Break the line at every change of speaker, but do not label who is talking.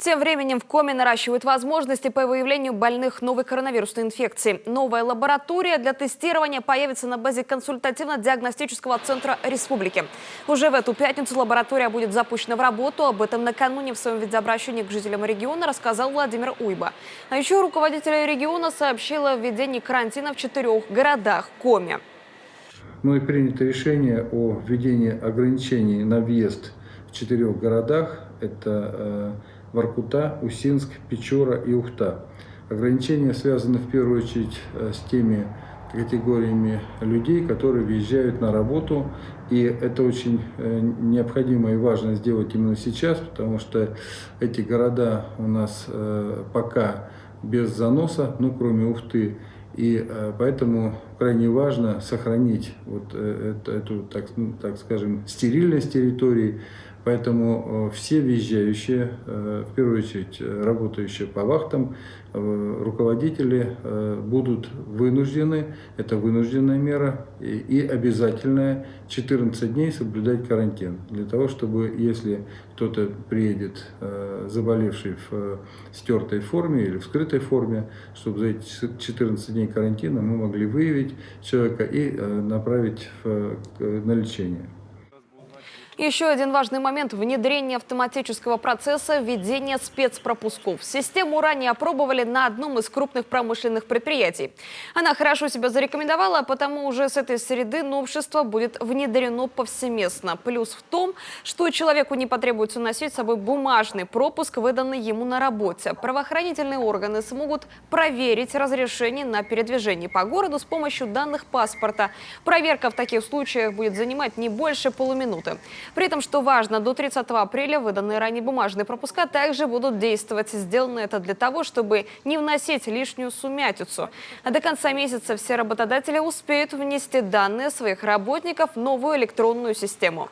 Тем временем в Коми наращивают возможности по выявлению больных новой коронавирусной инфекции. Новая лаборатория для тестирования появится на базе консультативно-диагностического центра республики. Уже в эту пятницу лаборатория будет запущена в работу. Об этом накануне в своем видеообращении к жителям региона рассказал Владимир Уйба. А еще руководитель региона сообщил о введении карантина в 4 городах Коми.
И принято решение о введении ограничений на въезд в 4 городах. Это Воркута, Усинск, Печора и Ухта. Ограничения связаны в первую очередь с теми категориями людей, которые въезжают на работу. И это очень необходимо и важно сделать именно сейчас, потому что эти города у нас пока без заноса, кроме Ухты. И поэтому крайне важно сохранить эту, так скажем, стерильность территории. Поэтому все въезжающие, в первую очередь работающие по вахтам, руководители будут вынуждены, это вынужденная мера и обязательная, 14 дней соблюдать карантин. Для того, чтобы, если кто-то приедет заболевший в стертой форме или в скрытой форме, чтобы за эти 14 дней карантина мы могли выявить человека и направить на лечение.
Еще один важный момент – внедрение автоматического процесса введения спецпропусков. Систему ранее опробовали на одном из крупных промышленных предприятий. Она хорошо себя зарекомендовала, потому уже с этой среды новшество будет внедрено повсеместно. Плюс в том, что человеку не потребуется носить с собой бумажный пропуск, выданный ему на работе. Правоохранительные органы смогут проверить разрешение на передвижение по городу с помощью данных паспорта. Проверка в таких случаях будет занимать не больше полуминуты. При этом, что важно, до 30 апреля выданные ранее бумажные пропуска также будут действовать. Сделано это для того, чтобы не вносить лишнюю сумятицу. А до конца месяца все работодатели успеют внести данные своих работников в новую электронную систему.